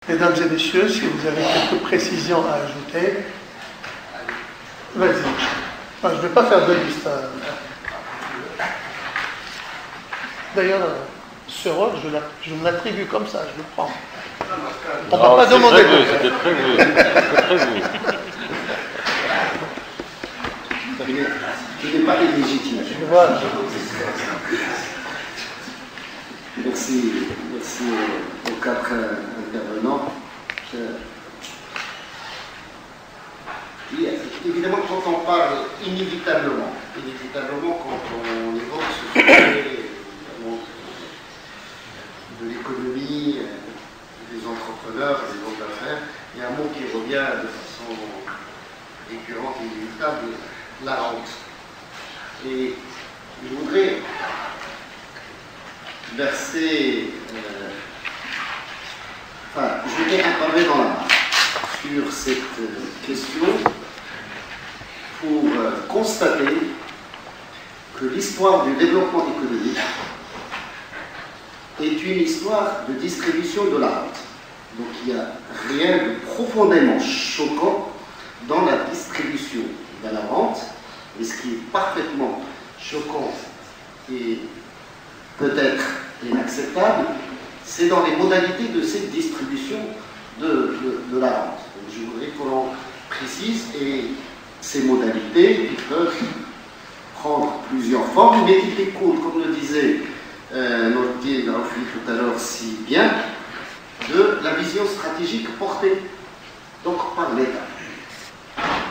Mesdames et messieurs, si vous avez quelques précisions à ajouter, vas-y. Enfin, je ne vais pas faire de liste. D'ailleurs, ce rôle, je me l'attribue comme ça, je le prends. On ne va pas demander. C'était prévu. Je n'ai pas illégitime. Voilà. Merci aux quatre intervenants. Évidemment, quand on parle inévitablement quand on évoque ce sujet de l'économie, des entrepreneurs, des hommes d'affaires, il y a un mot qui revient de façon récurrente et inévitable, la rente. Et je voudrais verser, je voudrais intervenir dans la main sur cette question pour constater que l'histoire du développement économique est une histoire de distribution de la rente. Donc il n'y a rien de profondément choquant dans la distribution de la rente, et ce qui est parfaitement choquant et peut-être inacceptable, c'est dans les modalités de cette distribution de la rente. Donc, je voudrais qu'on en précise, et ces modalités qui peuvent prendre plusieurs formes, mais qui découlent, comme le disait Nordine Raoufli tout à l'heure si bien, de la vision stratégique portée donc par l'État.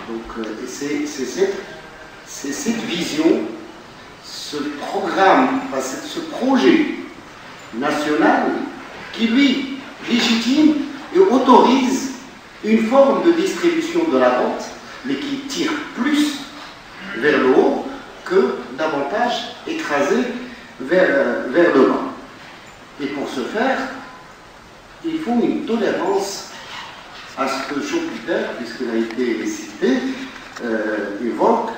Donc c'est cette vision, ce programme, ce projet national qui lui légitime et autorise une forme de distribution de la rente, mais qui tire plus vers le haut que davantage écrasé vers le bas. Et pour ce faire, il faut une tolérance à ce que Schumpeter, puisqu'il a été cité, évoque,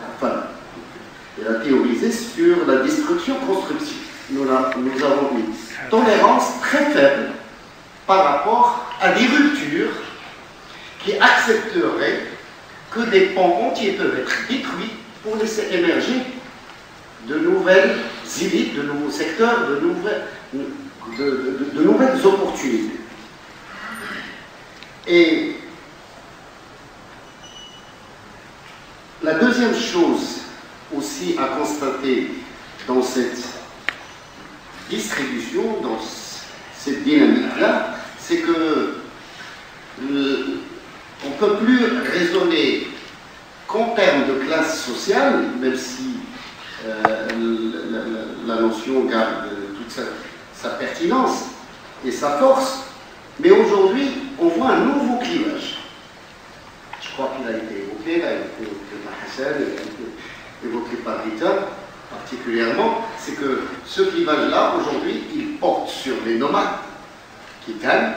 il a théorisé sur la destruction-construction. Nous avons une tolérance très faible par rapport à des ruptures qui accepteraient que des pans entiers peuvent être détruits pour laisser émerger de nouvelles élites, de nouveaux secteurs, de nouvelles opportunités. Et la deuxième chose aussi à constater dans cette distribution, dans cette dynamique-là, c'est que on ne peut plus raisonner qu'en termes de classe sociale, même si la notion garde toute sa pertinence et sa force, mais aujourd'hui, on voit un nouveau clivage. Je crois qu'il a été évoqué, il a été évoqué par Hassan, il a été évoqué par Rita, particulièrement, c'est que ce clivage-là, aujourd'hui, il porte sur les nomades qui gagnent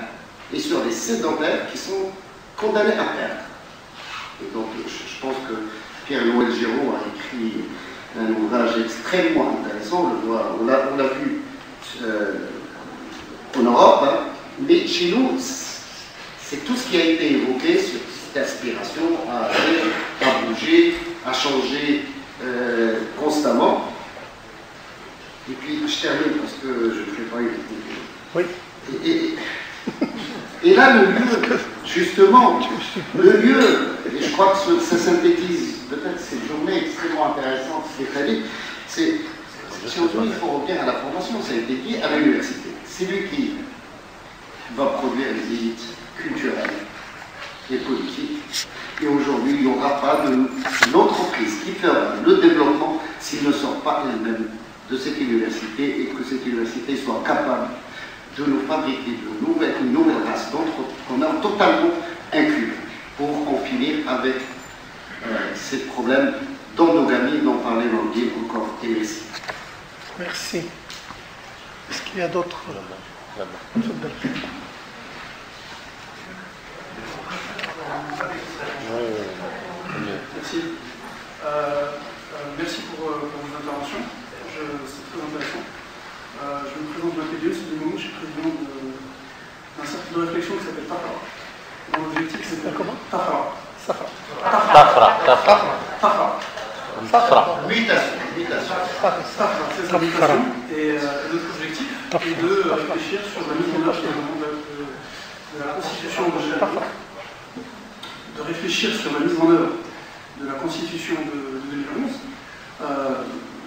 et sur les sédentaires qui sont condamnés à perdre. Et donc, je pense que Pierre-Noël Géraud a écrit un ouvrage extrêmement intéressant, on l'a vu en Europe, hein, mais chez nous, c'est tout ce qui a été évoqué sur cette aspiration à aller, à bouger, à changer constamment. Et puis, je termine parce que je ne fais pas une... Oui. Et là, le lieu, justement, le lieu, et je crois que ça synthétise peut-être cette journée extrêmement intéressante, c'est aujourd'hui, il faut revenir à la formation, ça a été dit, à l'université. C'est lui qui va produire les élites culturelles et politiques. Et aujourd'hui, il n'y aura pas d'entreprise qui fera le développement s'il ne sort pas elle-même de cette université et que cette université soit capable de nous fabriquer une nouvelle race d'entrepreneurs totalement inclus pour en finir avec ces problèmes d'endogamie dont parlait Nordine encore. Et merci. Merci. Est-ce qu'il y a d'autres Merci. Merci pour vos interventions. C'est très intéressant. Je me présente Mathieu, c'est du moment, je suis président d'un certain de réflexion qui s'appelle Tafra. Dans l'objectif, c'est comment? Tafra. Mutation. Mutation. Tafra, c'est sa mutation. Et notre objectif est de réfléchir sur la mise en œuvre de la Constitution de réfléchir sur la mise en œuvre de la Constitution de 2011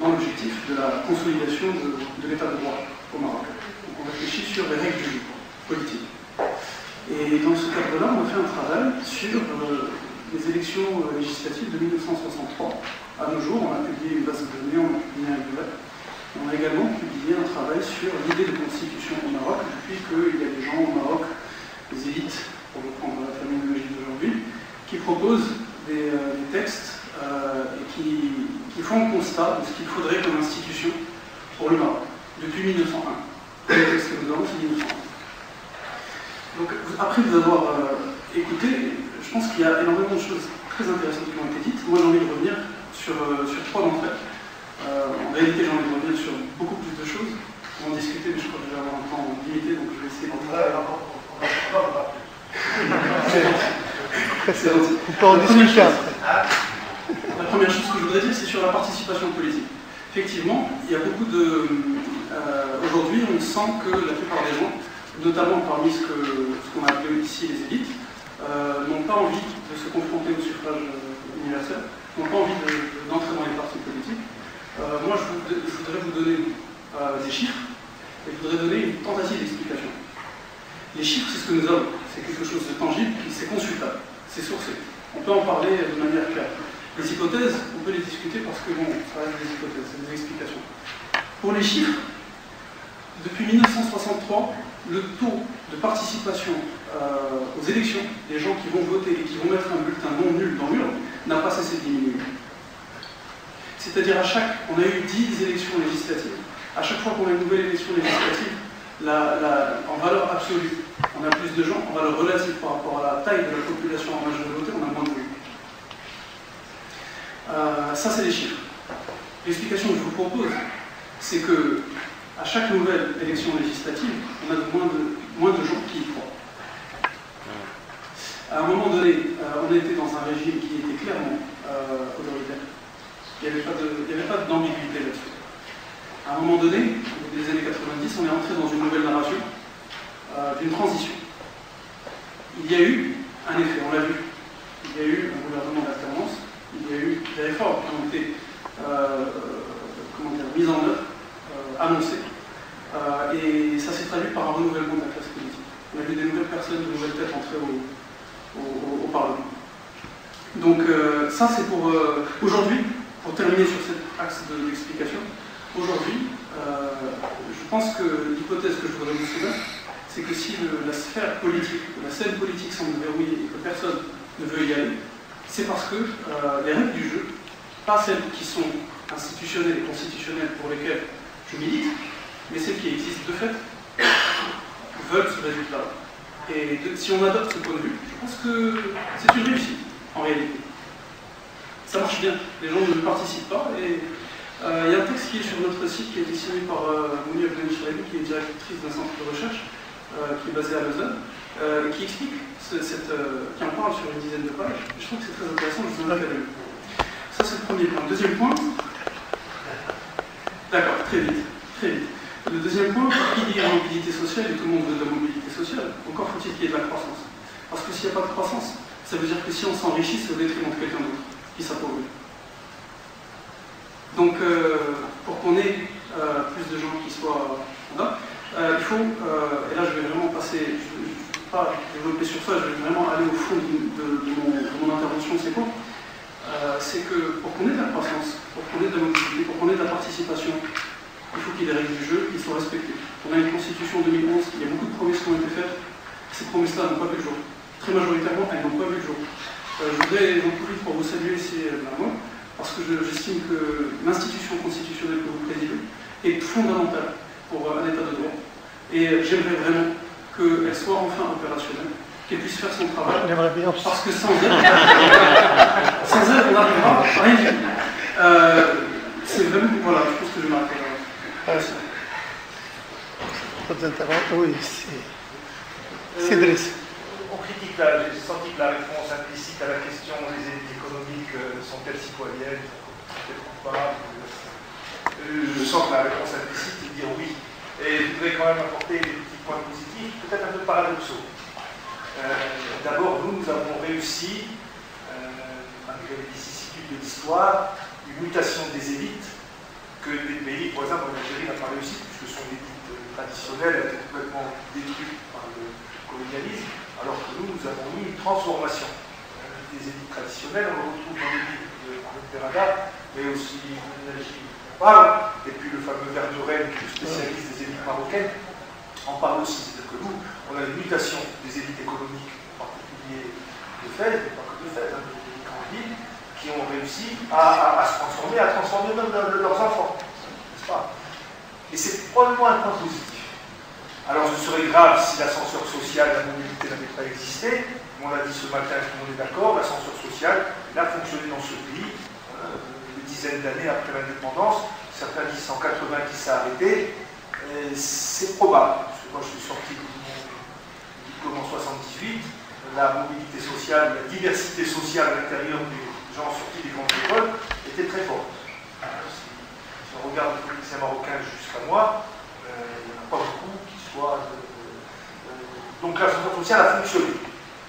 dans l'objectif de la consolidation de l'état de droit au Maroc. Donc on réfléchit sur les règles du jeu politique. Et dans ce cadre-là, on a fait un travail sur les élections législatives de 1963. À nos jours, on a publié une base de données, on a publié un livret. On a également publié un travail sur l'idée de constitution au Maroc, depuis qu'il y a des gens au Maroc, des élites, pour reprendre la terminologie d'aujourd'hui, qui proposent des textes et qui font le constat de ce qu'il faudrait comme institution pour le Maroc, depuis 1901. Les textes que nous avons, c'est 1901. Donc, après vous avoir écouté, je pense qu'il y a énormément de choses très intéressantes qui ont été dites. Moi, j'ai envie de revenir sur trois d'entre elles. En réalité, j'ai envie de revenir sur beaucoup plus de choses. On va en discuter, mais je crois que je vais avoir un temps limité, donc je vais essayer d'en parler. On peut en discuter après. La première chose que je voudrais dire, c'est sur la participation politique. Effectivement, il y a beaucoup de... aujourd'hui, on sent que la plupart des gens, notamment parmi ce qu'on a appelé ici les élites, n'ont pas envie de se confronter au suffrage universel, n'ont pas envie d'entrer dans les partis politiques. Moi, je voudrais vous donner des chiffres, et je voudrais donner une tentative d'explication. Les chiffres, c'est ce que nous avons, c'est quelque chose de tangible, c'est consultable, c'est sourcé. On peut en parler de manière claire. Les hypothèses, on peut les discuter parce que bon, ça reste des hypothèses, c'est des explications. Pour les chiffres, depuis 1963, le taux de participation aux élections, des gens qui vont voter et qui vont mettre un bulletin non nul dans l'urne, n'a pas cessé de diminuer. C'est-à-dire on a eu 10 élections législatives. À chaque fois qu'on a une nouvelle élection législative, en valeur absolue, on a plus de gens, en valeur relative par rapport à la taille de la population en âge de voter, on a moins de gens. Ça, c'est les chiffres. L'explication que je vous propose, c'est que à chaque nouvelle élection législative, on a moins de gens qui y croient. À un moment donné, on était dans un régime qui était clairement autoritaire. Il n'y avait pas d'ambiguïté là-dessus. À un moment donné, au début des années 90, on est entré dans une nouvelle narration, d'une transition. Il y a eu un effet, on l'a vu. Il y a eu un gouvernement d'alternance, il y a eu des réformes qui ont été mises en œuvre, annoncées, et ça s'est traduit par un renouvellement de la classe politique. On a vu des nouvelles personnes, de nouvelles têtes entrer au Parlement. Donc ça c'est pour aujourd'hui, pour terminer sur cet axe d'explication. Aujourd'hui, je pense que l'hypothèse que je voudrais vous soumettre, c'est que si la sphère politique, la scène politique semble verrouillée et que personne ne veut y aller, c'est parce que les règles du jeu, pas celles qui sont institutionnelles et constitutionnelles pour lesquelles je milite, mais celles qui existent de fait, veulent ce résultat-là. Et si on adopte ce point de vue, je pense que c'est une réussite, en réalité. Ça marche bien, les gens ne participent pas, et il y a un texte qui est sur notre site, qui a été signé par Mouni Abdelmichraïli, qui est directrice d'un centre de recherche, qui est basé à Lausanne, qui explique, qui en parle sur une dizaine de pages. Je trouve que c'est très intéressant, je vous invite à le lire. Ça c'est le premier point. Deuxième point, d'accord, très vite. Le deuxième point, qui dit la mobilité sociale, et tout le monde veut de la mobilité sociale, encore faut-il qu'il y ait de la croissance. Parce que s'il n'y a pas de croissance, ça veut dire que si on s'enrichit, c'est au détriment de quelqu'un d'autre qui s'appauvrit. Donc, pour qu'on ait plus de gens qui soient là, il faut, et là je vais vraiment passer, je ne vais pas développer sur ça, je vais vraiment aller au fond de mon intervention, c'est quoi? C'est que pour qu'on ait de la croissance, pour qu'on ait de la mobilité, pour qu'on ait de la participation, il faut qu'il y ait des règles du jeu qui soient respectées. On a une constitution 2011, il y a beaucoup de promesses qui ont été faites, ces promesses-là n'ont pas vu le jour. Très majoritairement, elles n'ont pas vu le jour. Je voudrais en profiter pour vous saluer ici à moi, parce que j'estime que l'institution constitutionnelle que vous présidez est fondamentale pour un état de droit. Et j'aimerais vraiment qu'elle soit enfin opérationnelle, qu'elle puisse faire son travail. Parce que sans elle, on n'arrivera à rien du tout. C'est vraiment, voilà, je pense que je m'arrête là. D'autres interventions? Oui, c'est... Cédric. On critique, j'ai senti que la réponse implicite à la question des élites économiques sont-elles citoyennes, sont-elles coupables. Je sens que la réponse implicite est de dire oui. Et je voudrais quand même apporter des petits points positifs, peut-être un peu paradoxaux. D'abord, nous avons réussi, malgré les vicissitudes de l'histoire, une mutation des élites que les pays, par exemple, en Algérie n'a pas réussi, puisque son élite traditionnelle a été complètement détruite par le colonialisme, alors que nous avons eu une transformation des élites traditionnelles. On le retrouve dans les livres de Mohamed Berada, mais aussi et puis le fameux Verdurel, qui est le spécialiste des élites marocaines, en parle aussi. C'est-à-dire que nous, on a une mutation des élites économiques, en particulier de Fès, mais pas que de Fès, des grandes villes, qui ont réussi à se transformer, à transformer même leurs enfants, n'est-ce pas? Et c'est probablement un point positif. Alors ce serait grave si l'ascenseur social, la mobilité n'avait pas existé. On l'a dit ce matin, tout le monde est d'accord, l'ascenseur social, il a fonctionné dans ce pays, des dizaines d'années après l'indépendance. Certains disent 180 qui s'est arrêté. C'est probable, parce que moi je suis sorti de mon diplôme en 78, la mobilité sociale, la diversité sociale à l'intérieur des gens sortis des grandes écoles était très forte. Si on regarde les politiciens marocains jusqu'à moi, il n'y en a pas beaucoup qui soient... donc l'ascenseur social a fonctionné.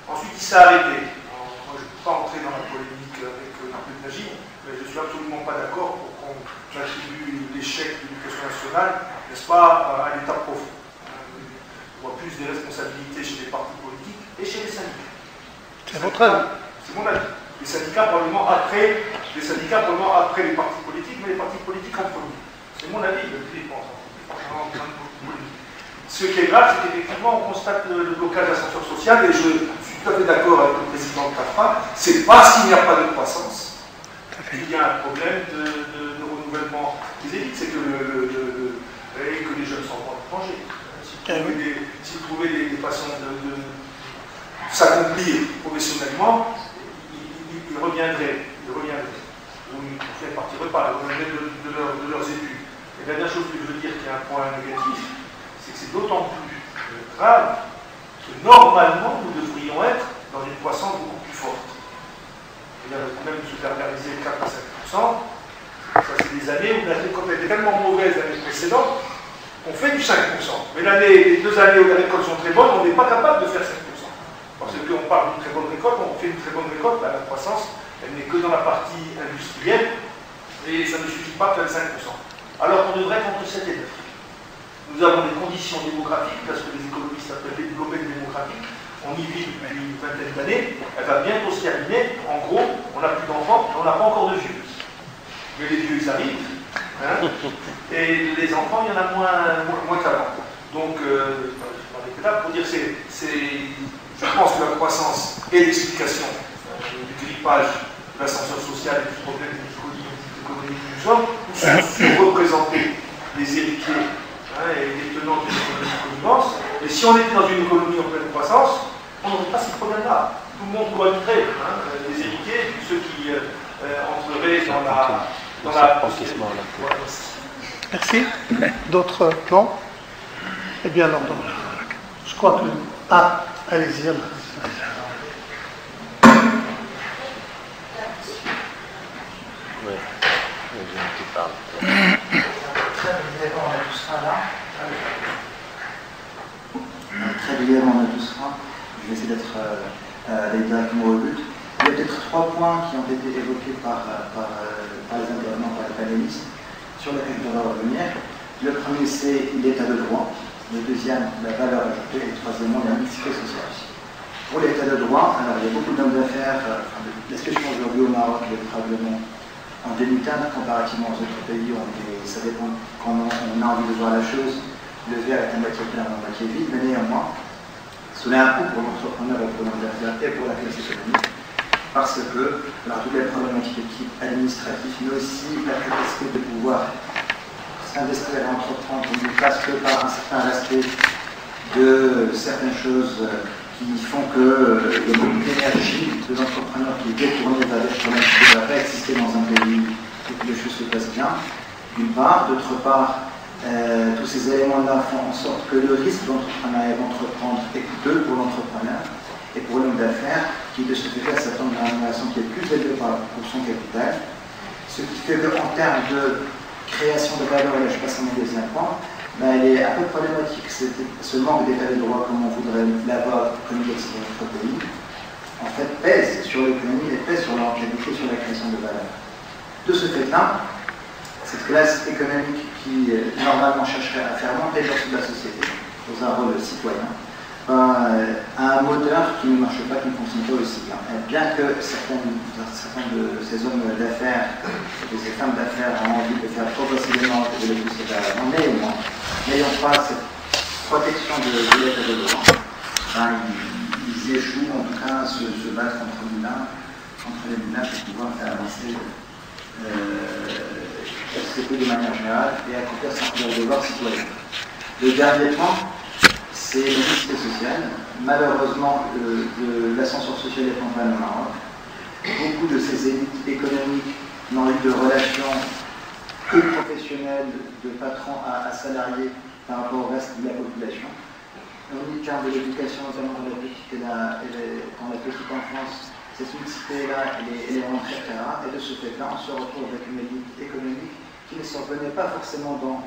Ensuite il s'est arrêté. Moi je ne peux pas entrer dans la polémique avec Ahmed Najib, mais je ne suis absolument pas d'accord pour qu'on attribue l'échec de l'éducation nationale, n'est-ce pas, à l'état profond. On voit plus des responsabilités chez les partis politiques et chez les syndicats. C'est votre avis? C'est mon avis. Les syndicats probablement après les partis politiques, mais les partis politiques en premier. C'est mon avis, je pense. Ce qui est grave, c'est qu'effectivement, on constate le blocage de l'ascenseur social, et je suis tout à fait d'accord avec le président de CAFRA, c'est parce qu'il n'y a pas de croissance qu'il y a un problème de renouvellement des élites, c'est que, que les jeunes sont pas étrangers. S'ils trouvaient des façons de s'accomplir professionnellement, ils reviendraient. Ou ils ne partiraient pas, ils reviendraient de leurs études. Et la dernière chose que je veux dire qui est un point négatif, c'est que c'est d'autant plus grave que normalement nous devrions être dans une croissance beaucoup plus forte. Même se faire réaliser 4 à 5%, ça c'est des années où quand elle était tellement mauvaise l'année précédente, on fait du 5%. Mais les 2 années où les récoltes sont très bonnes, on n'est pas capable de faire 5%. Parce qu'on parle d'une très bonne récolte, on fait une très bonne récolte, la croissance, elle n'est que dans la partie industrielle, et ça ne suffit pas de faire 5%. Alors qu'on devrait être entre 7 et 9. Nous avons des conditions démographiques, parce que les économistes appellent les domaines démographiques. On y vit depuis une vingtaine d'années, elle va bientôt se terminer. En gros, on n'a plus d'enfants, mais on n'a pas encore de vieux. Mais les vieux, ils arrivent, hein, et les enfants, il y en a moins qu'avant. Donc, je m'arrête là pour dire que je pense que la croissance et l'explication du grippage de l'ascenseur social et du problème économique que nous sommes, où sont surreprésentés les héritiers, hein, et les tenants d'une économie immense. Et si on était dans une économie en pleine croissance, on n'aurait pas ces problèmes-là. Tout le monde cohabiterait, hein, les héritiers, ceux qui entreraient dans la Merci. D'autres non? Eh bien, alors, je crois que... Ah, allez-y. Très brièvement, on a tous faim. Je vais essayer d'aller directement au but. Il y a peut-être 3 points qui ont été évoqués par les intervenants, par les panélistes, sur lesquels je dois revenir. Le premier, c'est l'état de droit. Le deuxième, la valeur ajoutée. Et le troisièmement, la mixité sociale. Pour l'état de droit, alors il y a beaucoup d'hommes d'affaires. La situation aujourd'hui au Maroc est probablement en demi-teinte comparativement aux autres pays. Ça dépend comment on a envie de voir la chose. Le verre est à moitié plein ou à moitié vide, mais néanmoins, cela a un coût pour l'entrepreneur et pour l'homme d'affaires et pour la classe économique, parce que, alors toutes les problématiques de type administratif, mais aussi la capacité de pouvoir s'investir et entreprendre, ne passe que par un certain respect de certaines choses qui font qu'il y a beaucoup d'énergie de l'entrepreneur qui est détournée vers des problèmes qui ne devraient pas exister dans un pays où les choses se passent bien, d'une part. D'autre part, tous ces éléments-là font en sorte que le risque d'entrepreneuriat d'entreprendre est coûteux pour l'entrepreneur et pour l'homme d'affaires qui, de ce fait-là, s'attend à une rémunération qui est plus élevée pour son capital. Ce qui fait qu'en termes de création de valeur, et là je passe à mon deuxième point, elle est un peu problématique, ce manque d'état de droit comme on voudrait l'avoir connu dans notre pays, en fait pèse sur l'économie et pèse sur la rentabilité, sur la création de valeur. De ce fait-là, cette classe économique qui normalement chercherait à faire monter le de la société dans un rôle citoyen, a un moteur qui ne marche pas, qui ne fonctionne pas aussi bien. Et bien que certains de ces hommes d'affaires, de ces femmes d'affaires ont envie de faire progressivement de l'électricité en néanmoins, n'ayant pas cette protection de l'état de droit, ils échouent en tout cas à se battre contre les moulins pour pouvoir faire avancer la société de manière générale et accomplir leur devoir citoyen. Le dernier point, c'est la mixité sociale. Malheureusement, l'ascenseur social est en panne au Maroc. Beaucoup de ces élites économiques n'ont eu de relations que professionnelles, de patrons à salariés par rapport au reste de la population. On dit qu'un de l'éducation, notamment dans la petite enfance, cette mixité-là, elle est vraiment très rare. Et de ce fait-là, on se retrouve avec une élite économique qui ne s'en reconnaît pas forcément dans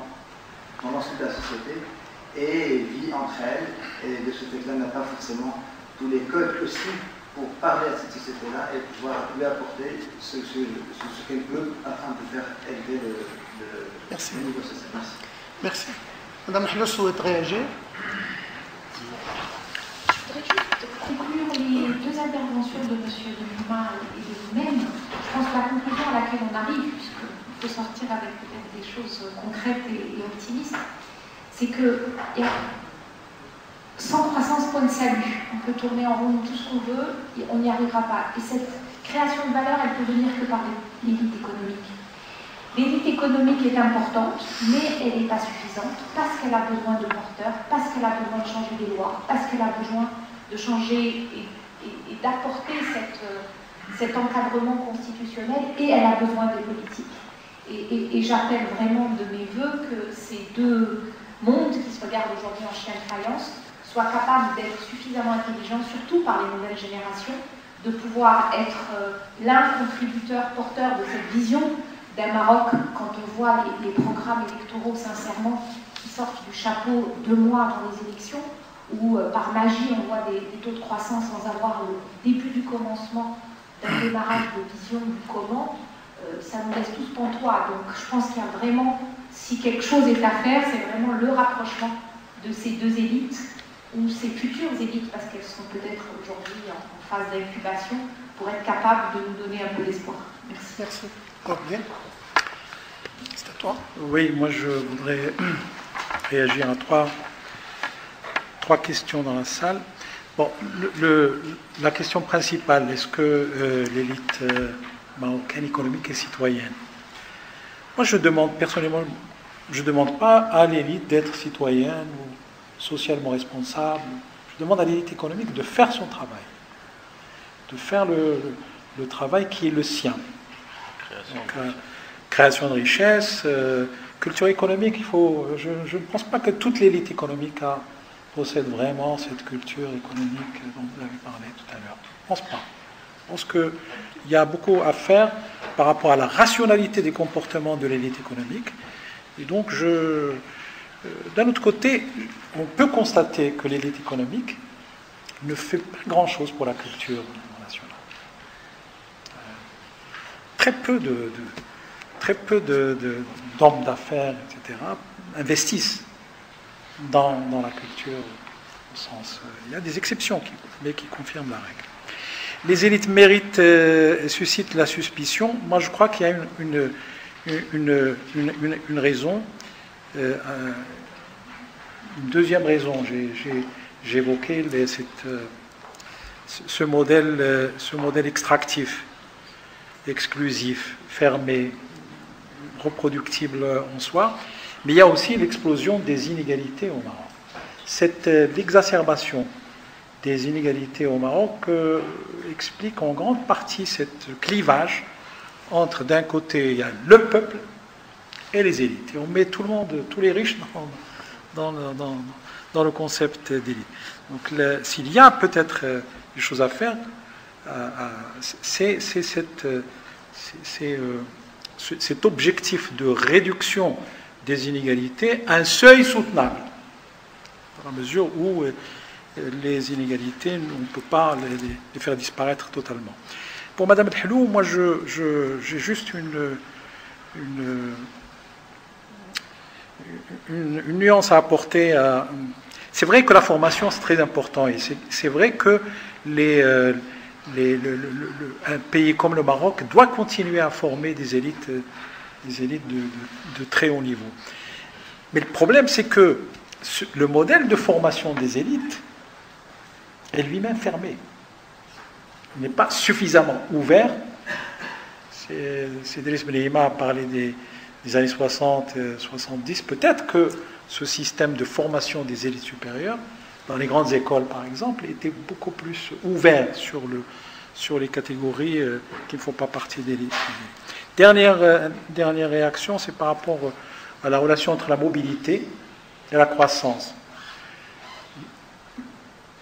l'ensemble de la société, et vit entre elles, et de ce fait-là n'a pas forcément tous les codes aussi pour parler à cette société-là et pouvoir lui apporter ce qu'elle peut afin de faire élever le niveau social. Merci. Merci. Madame Hlo souhaite réagir. Je voudrais juste conclure les deux interventions de M. Delima et de vous-même. Je pense que la conclusion à laquelle on arrive, puisqu'il faut sortir avec peut-être des choses concrètes et optimistes, c'est que sans croissance, point de salut. On peut tourner en rond tout ce qu'on veut, et on n'y arrivera pas. Et cette création de valeur, elle peut venir que par l'élite économique. L'élite économique est importante, mais elle n'est pas suffisante, parce qu'elle a besoin de porteurs, parce qu'elle a besoin de changer les lois, parce qu'elle a besoin de changer et d'apporter cet encadrement constitutionnel, et elle a besoin des politiques. Et j'appelle vraiment de mes voeux que ces deux monde qui se regarde aujourd'hui en chien de faïence soit capable d'être suffisamment intelligent, surtout par les nouvelles générations, de pouvoir être l'un contributeur porteur de cette vision d'un Maroc, quand on voit les programmes électoraux sincèrement qui sortent du chapeau 2 mois avant les élections, où par magie on voit des taux de croissance sans avoir le début du commencement d'un démarrage de vision du comment, ça nous laisse tous pantois. Donc je pense qu'il y a vraiment, si quelque chose est à faire, c'est vraiment le rapprochement de ces deux élites, ou ces futures élites, parce qu'elles sont peut-être aujourd'hui en phase d'incubation, pour être capables de nous donner un peu d'espoir. Merci. Merci. Bien. C'est à toi. Oui, moi je voudrais réagir à trois questions dans la salle. Bon, la question principale, est-ce que l'élite marocaine économique est citoyenne? Moi je demande personnellement, je ne demande pas à l'élite d'être citoyenne ou socialement responsable. Je demande à l'élite économique de faire son travail, de faire le travail qui est le sien. Création de richesse, culture économique. Je ne pense pas que toute l'élite économique possède vraiment cette culture économique dont vous avez parlé tout à l'heure. Je ne pense pas. Je pense qu'il y a beaucoup à faire par rapport à la rationalité des comportements de l'élite économique. Et donc, d'un autre côté, on peut constater que l'élite économique ne fait pas grand-chose pour la culture nationale. Très peu d'hommes d'affaires, etc., investissent dans la culture au sens... il y a des exceptions, mais qui confirment la règle. Les élites méritent et suscitent la suspicion. Moi, je crois qu'il y a une raison. Une deuxième raison, j'ai évoqué ce modèle extractif, exclusif, fermé, reproductible en soi, mais il y a aussi l'explosion des inégalités au Maroc. L'exacerbation des inégalités au Maroc explique en grande partie ce clivage entre, d'un côté, il y a le peuple, et les élites. Et on met tout le monde, tous les riches dans le concept d'élite. Donc s'il y a peut-être des choses à faire, c'est cet objectif de réduction des inégalités à un seuil soutenable, dans la mesure où les inégalités, on ne peut pas les faire disparaître totalement. Pour Mme El-Helou, moi j'ai juste une nuance à apporter. C'est vrai que la formation c'est très important et c'est vrai que un pays comme le Maroc doit continuer à former des élites de très haut niveau. Mais le problème, c'est que le modèle de formation des élites est lui-même fermé. Il n'est pas suffisamment ouvert. Idriss Ben Yehma a parlé des années 60, 70. Peut-être que ce système de formation des élites supérieures, dans les grandes écoles par exemple, était beaucoup plus ouvert sur les catégories qui ne font pas partie des élites. Dernière réaction, c'est par rapport à la relation entre la mobilité et la croissance.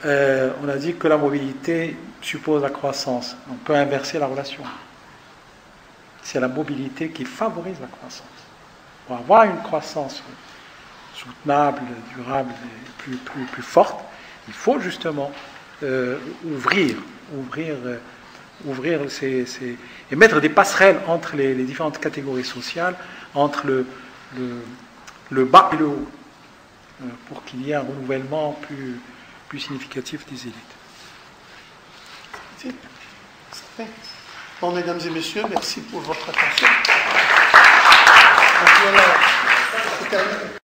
On a dit que la mobilité suppose la croissance. On peut inverser la relation. C'est la mobilité qui favorise la croissance. Pour avoir une croissance soutenable, durable et plus forte, il faut justement ouvrir et mettre des passerelles entre les différentes catégories sociales, entre le bas et le haut, pour qu'il y ait un renouvellement plus significatif des élites. Bon, mesdames et messieurs, merci pour votre attention. Donc, voilà, c'est terminé.